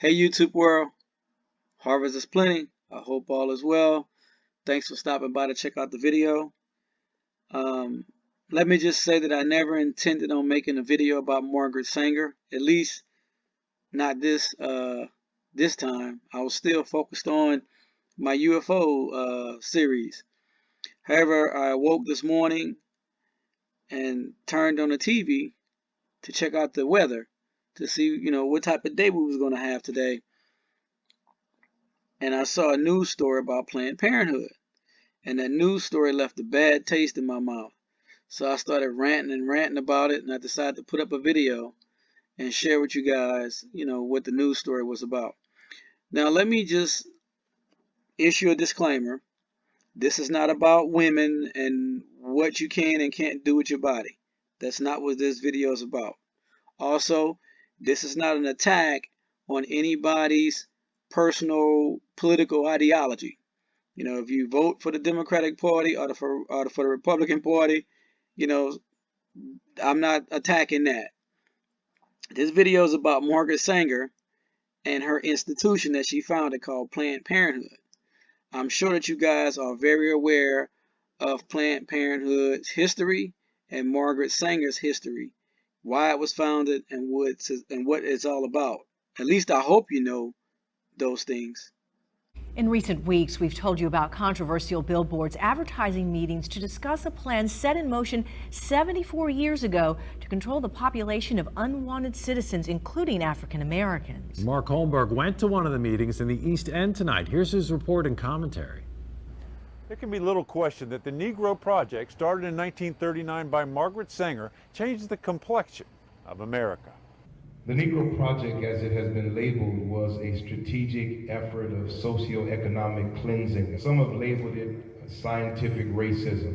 Hey YouTube world, harvest is plenty. I hope all is well. Thanks for stopping by to check out the video. Um, Let me just say that I never intended on making a video about Margaret Sanger, at least not this time. I was still focused on my UFO series. However, I woke this morning and turned on the TV to check out the weather to see, what type of day we was going to have today. And I saw a news story about Planned Parenthood. And that news story left a bad taste in my mouth. So I started ranting about it, and I decided to put up a video and share with you guys, what the news story was about. Now, let me just issue a disclaimer. This is not about women and what you can and can't do with your body. That's not what this video is about. Also, this is not an attack on anybody's personal political ideology. If you vote for the Democratic Party or for the Republican Party, I'm not attacking that. This video is about Margaret Sanger and her institution that she founded called Planned Parenthood. I'm sure that you guys are very aware of Planned Parenthood's history and Margaret Sanger's history, why it was founded and what it's all about. At least I hope you know those things. In recent weeks, we've told you about controversial billboards advertising meetings to discuss a plan set in motion 74 years ago to control the population of unwanted citizens, including African Americans. Mark Holmberg went to one of the meetings in the East End tonight. Here's his report and commentary. There can be little question that the Negro Project, started in 1939 by Margaret Sanger, changed the complexion of America. The Negro Project, as it has been labeled, was a strategic effort of socioeconomic cleansing. Some have labeled it scientific racism,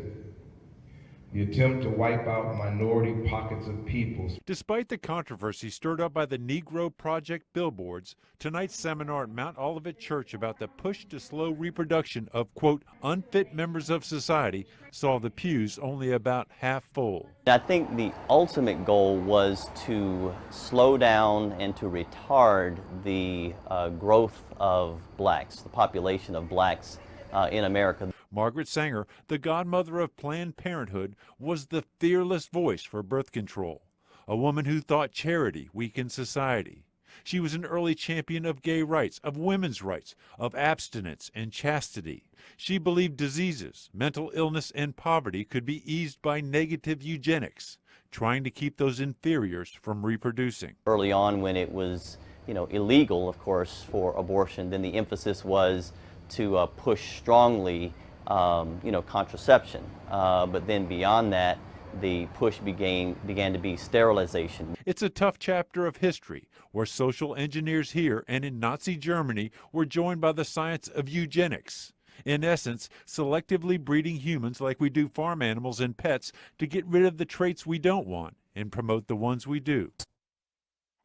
the attempt to wipe out minority pockets of peoples. Despite the controversy stirred up by the Negro Project billboards, tonight's seminar at Mount Olivet Church about the push to slow reproduction of, quote, unfit members of society saw the pews only about half full. I think the ultimate goal was to slow down and to retard the growth of blacks, the population of blacks in America. Margaret Sanger, the godmother of Planned Parenthood, was the fearless voice for birth control, a woman who thought charity weakened society. She was an early champion of gay rights, of women's rights, of abstinence and chastity. She believed diseases, mental illness, and poverty could be eased by negative eugenics, trying to keep those inferiors from reproducing. Early on, when it was, illegal, of course, for abortion, then the emphasis was to push strongly contraception. But then beyond that, the push began to be sterilization. It's a tough chapter of history where social engineers here and in Nazi Germany were joined by the science of eugenics. In essence, selectively breeding humans like we do farm animals and pets to get rid of the traits we don't want and promote the ones we do.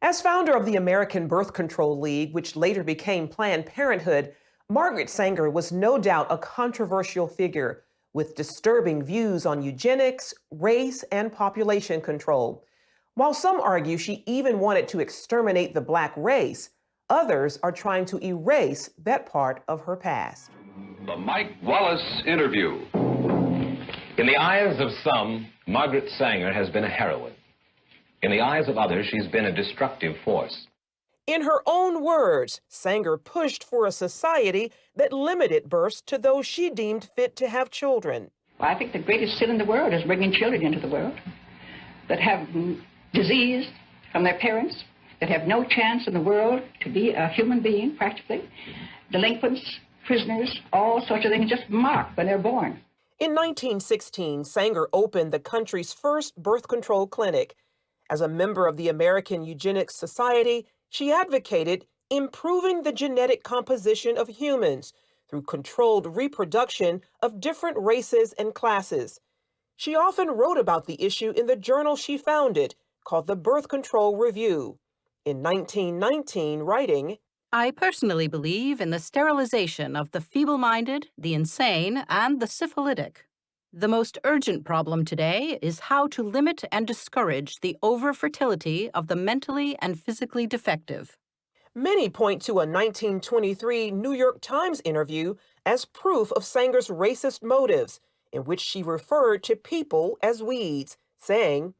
As founder of the American Birth Control League, which later became Planned Parenthood, Margaret Sanger was no doubt a controversial figure with disturbing views on eugenics, race, and population control. While some argue she even wanted to exterminate the black race, others are trying to erase that part of her past. The Mike Wallace interview. In the eyes of some, Margaret Sanger has been a heroine. In the eyes of others, she's been a destructive force. In her own words, Sanger pushed for a society that limited births to those she deemed fit to have children. Well, I think the greatest sin in the world is bringing children into the world that have disease from their parents, that have no chance in the world to be a human being, practically. Delinquents, prisoners, all sorts of things just marked when they're born. In 1916, Sanger opened the country's first birth control clinic. As a member of the American Eugenics Society, she advocated improving the genetic composition of humans through controlled reproduction of different races and classes. She often wrote about the issue in the journal she founded, called the Birth Control Review. In 1919, writing, I personally believe in the sterilization of the feeble-minded, the insane, and the syphilitic. The most urgent problem today is how to limit and discourage the over-fertility of the mentally and physically defective. Many point to a 1923 New York Times interview as proof of Sanger's racist motives, in which she referred to people as weeds, saying,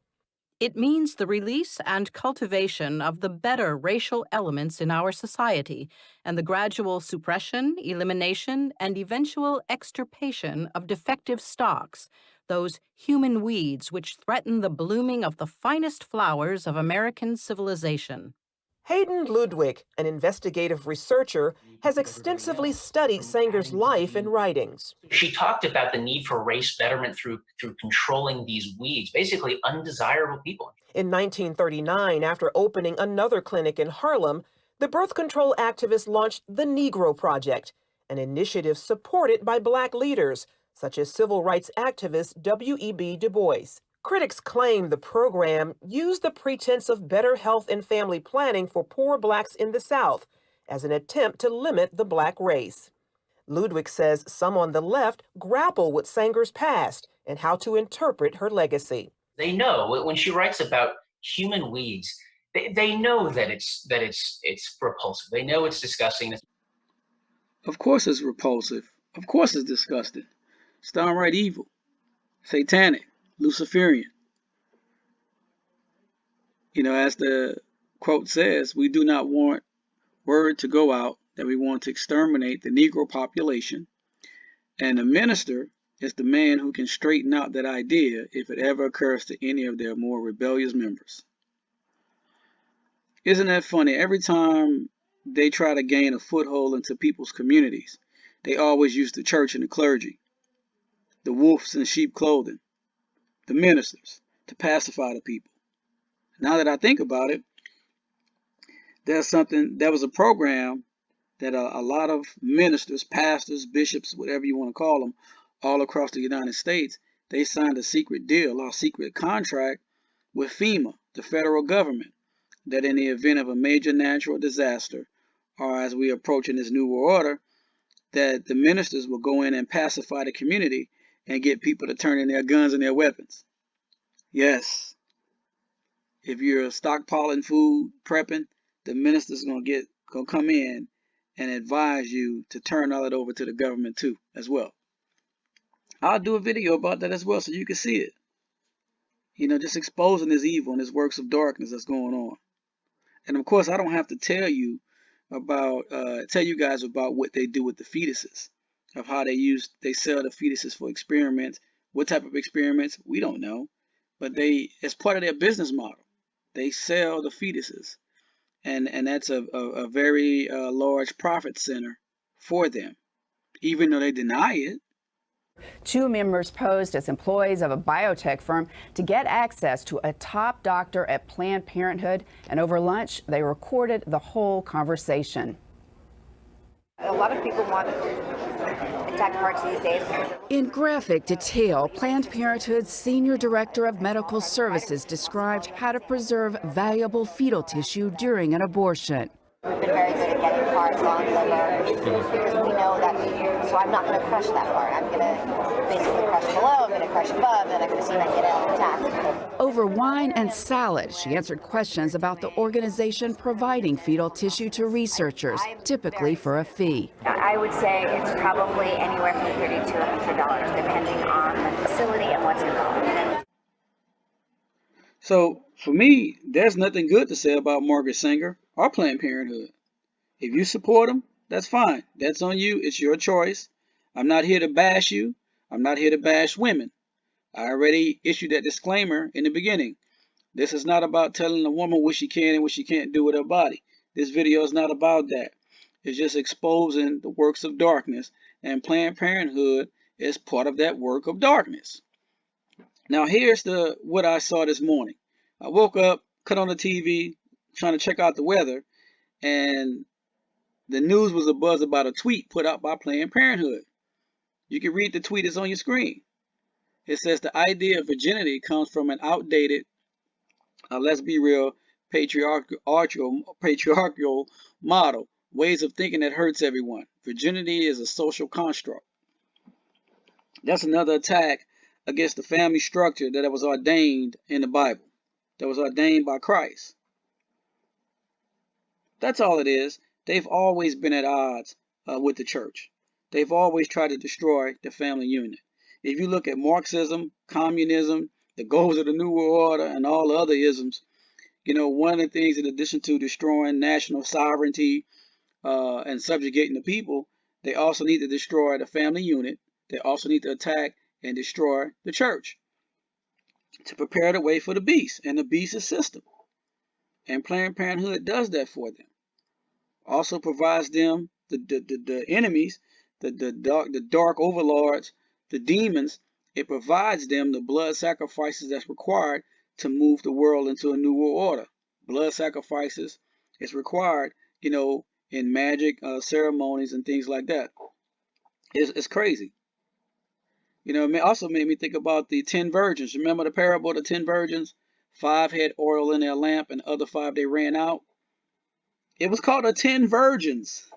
"It means the release and cultivation of the better racial elements in our society and the gradual suppression, elimination, and eventual extirpation of defective stocks, those human weeds which threaten the blooming of the finest flowers of American civilization." Hayden Ludwig, an investigative researcher, has extensively studied Sanger's life and writings. She talked about the need for race betterment through controlling these weeds, basically undesirable people. In 1939, after opening another clinic in Harlem, the birth control activist launched the Negro Project, an initiative supported by Black leaders, such as civil rights activist W.E.B. Du Bois. Critics claim the program used the pretense of better health and family planning for poor Blacks in the South as an attempt to limit the Black race. Ludwig says some on the left grapple with Sanger's past and how to interpret her legacy. They know when she writes about human weeds, they know that it's repulsive. They know it's disgusting. Of course it's repulsive. Of course it's disgusting. It's downright evil, satanic, Luciferian. As the quote says, we do not want word to go out that we want to exterminate the Negro population, and the minister is the man who can straighten out that idea if it ever occurs to any of their more rebellious members. Isn't that funny? Every time they try to gain a foothold into people's communities, they always use the church and the clergy, the wolves in sheep clothing, the ministers, to pacify the people. Now that I think about it, there was a program that a lot of ministers, pastors, bishops, whatever you want to call them, all across the United States, they signed a secret deal or secret contract with FEMA, the federal government, that in the event of a major natural disaster, or as we approach in this new world order, that the ministers will go in and pacify the community and get people to turn in their guns and their weapons. Yes, if you're stockpiling food, prepping, the minister's gonna come in and advise you to turn all it over to the government too, as well. I'll do a video about that as well so you can see it. Just exposing this evil and this works of darkness that's going on. And of course, I don't have to tell you guys about what they do with the fetuses, of how they sell the fetuses for experiments. What type of experiments? We don't know. But it's part of their business model. They sell the fetuses. And that's a very large profit center for them, even though they deny it. Two members posed as employees of a biotech firm to get access to a top doctor at Planned Parenthood, and over lunch, they recorded the whole conversation. A lot of people want exact parts these days. In graphic detail, Planned Parenthood's Senior Director of Medical Services described how to preserve valuable fetal tissue during an abortion. We've been very good at getting parts on liver because we know that, so I'm not going to crush that part. I'm going to basically crush below, I'm going to crush above, and I'm going to see if I can get it intact. Over wine and salad, she answered questions about the organization providing fetal tissue to researchers, typically for a fee. I would say it's probably anywhere from $30 to $100, depending on the facility and what's involved. So, for me, there's nothing good to say about Margaret Sanger or Planned Parenthood. If you support them, that's fine. That's on you. It's your choice. I'm not here to bash you. I'm not here to bash women. I already issued that disclaimer in the beginning. This is not about telling a woman what she can and what she can't do with her body. This video is not about that. It's just exposing the works of darkness, and Planned Parenthood is part of that work of darkness. Now here's what I saw this morning. I woke up, cut on the TV, trying to check out the weather, and the news was abuzz about a tweet put out by Planned Parenthood. You can read the tweet, it's on your screen. It says the idea of virginity comes from an outdated, let's be real, patriarchal model, ways of thinking that hurts everyone. Virginity is a social construct. That's another attack against the family structure that was ordained in the Bible, that was ordained by Christ. That's all it is. They've always been at odds with the church. They've always tried to destroy the family unit. If you look at Marxism, communism, the goals of the New World Order, and all the other isms, you know, one of the things, in addition to destroying national sovereignty and subjugating the people, they also need to destroy the family unit. They also need to attack and destroy the church to prepare the way for the beast, and the beast is system. And Planned Parenthood does that for them. Also provides them the enemies, the dark overlords, the demons. It provides them the blood sacrifices that's required to move the world into a new world order. Blood sacrifices is required, you know, in magic ceremonies and things like that. It's crazy. You know, it also made me think about the 10 virgins. Remember the parable of the 10 virgins? 5 had oil in their lamp, and the other 5 they ran out. It was called the 10 virgins.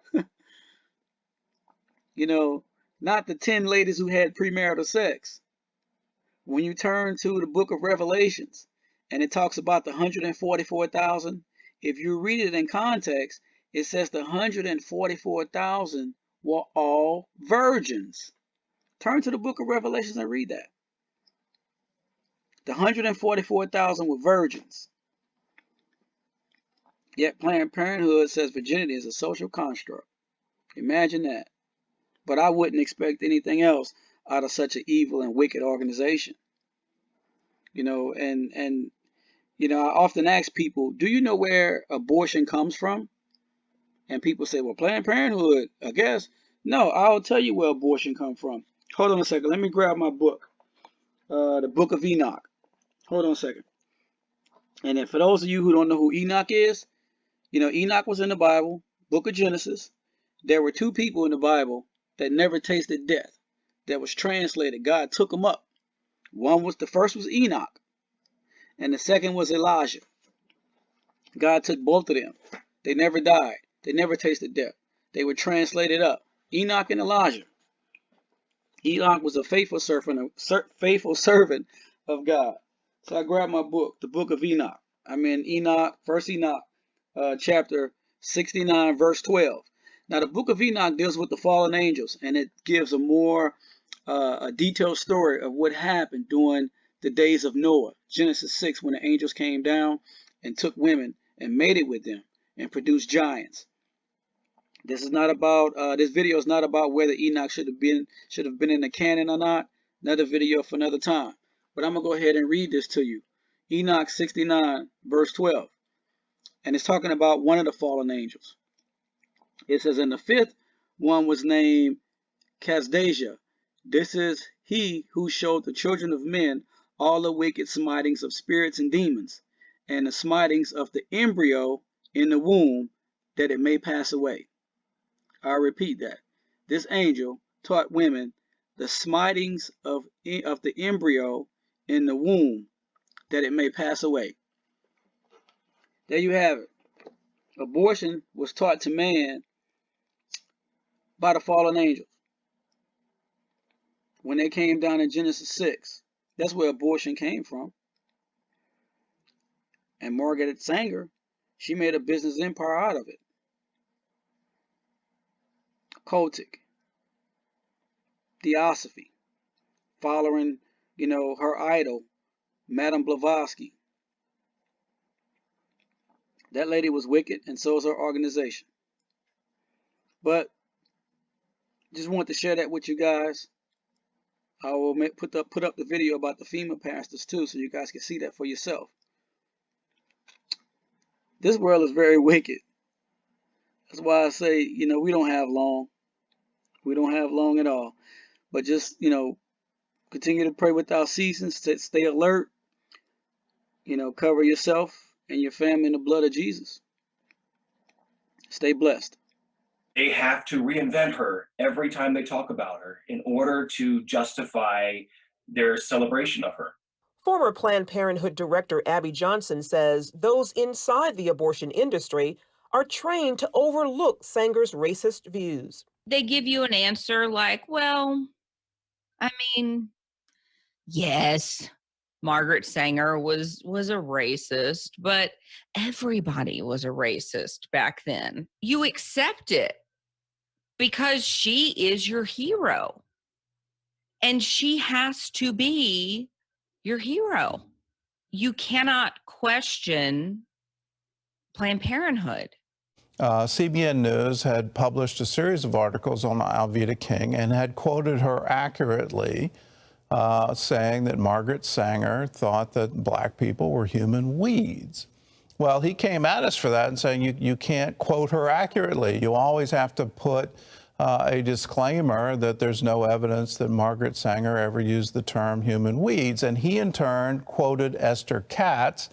You know, not the 10 ladies who had premarital sex. When you turn to the book of Revelations and it talks about the 144,000, if you read it in context, it says the 144,000 were all virgins. Turn to the book of Revelations and read that. The 144,000 were virgins. Yet Planned Parenthood says virginity is a social construct. Imagine that. But I wouldn't expect anything else out of such an evil and wicked organization. You know, and you know, I often ask people, do you know where abortion comes from? And people say, well, Planned Parenthood, I guess. No, I'll tell you where abortion comes from. Hold on a second. Let me grab my book, the Book of Enoch. Hold on a second. And then for those of you who don't know who Enoch is, you know, Enoch was in the Bible, Book of Genesis. There were 2 people in the Bible that never tasted death. That was translated. God took them up. The first was Enoch, and the second was Elijah. God took both of them. They never died. They never tasted death. They were translated up. Enoch and Elijah. Enoch was a faithful servant of God. So I grabbed my book, the Book of Enoch. I'm in Enoch, First Enoch, chapter 69, verse 12. Now, the Book of Enoch deals with the fallen angels, and it gives a more a detailed story of what happened during the days of Noah, Genesis 6, when the angels came down and took women and mated with them and produced giants. This is not about this video is not about whether Enoch should have been in the canon or not. Another video for another time. But I'm gonna go ahead and read this to you. Enoch 69, verse 12. And it's talking about one of the fallen angels. It says, and the 5th one was named Casdasia. This is he who showed the children of men all the wicked smitings of spirits and demons, and the smitings of the embryo in the womb, that it may pass away. I repeat that. This angel taught women the smitings of the embryo in the womb, that it may pass away. There you have it. Abortion was taught to man by the fallen angels when they came down in Genesis 6. That's where abortion came from. And Margaret Sanger, she made a business empire out of it. Cultic, theosophy, following, you know, her idol, Madame Blavatsky. That lady was wicked, and so is her organization. But just wanted to share that with you guys. I will put up the video about the female pastors too, so you guys can see that for yourself. This world is very wicked. That's why I say, you know, we don't have long. We don't have long at all. But just, you know, continue to pray without ceasing. Stay alert. You know, cover yourself and your family in the blood of Jesus. Stay blessed. They have to reinvent her every time they talk about her in order to justify their celebration of her. Former Planned Parenthood Director Abby Johnson says those inside the abortion industry are trained to overlook Sanger's racist views. They give you an answer like, well, I mean, yes, Margaret Sanger was a racist, but everybody was a racist back then. You accept it because she is your hero. And she has to be your hero. You cannot question Planned Parenthood. CBN News had published a series of articles on Alveda King and had quoted her accurately, saying that Margaret Sanger thought that black people were human weeds. Well, he came at us for that and saying you can't quote her accurately. You always have to put a disclaimer that there's no evidence that Margaret Sanger ever used the term human weeds. And he, in turn, quoted Esther Katz,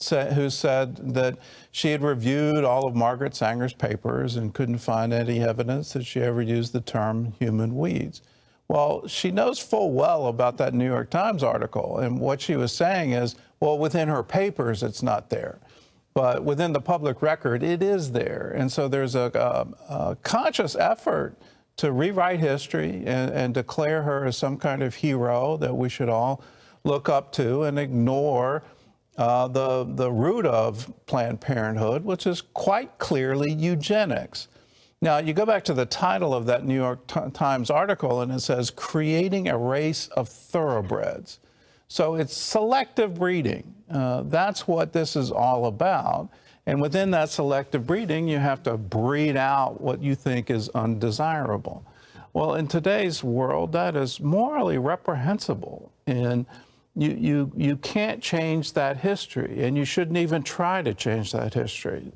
who said that she had reviewed all of Margaret Sanger's papers and couldn't find any evidence that she ever used the term human weeds. Well, she knows full well about that New York Times article. And what she was saying is, well, within her papers, it's not there. But within the public record, it is there. And so there's a conscious effort to rewrite history and declare her as some kind of hero that we should all look up to and ignore the root of Planned Parenthood, which is quite clearly eugenics. Now, you go back to the title of that New York Times article, and it says, "Creating a Race of Thoroughbreds." So it's selective breeding. That's what this is all about. And within that selective breeding, you have to breed out what you think is undesirable. Well, in today's world, that is morally reprehensible. And you can't change that history, and you shouldn't even try to change that history.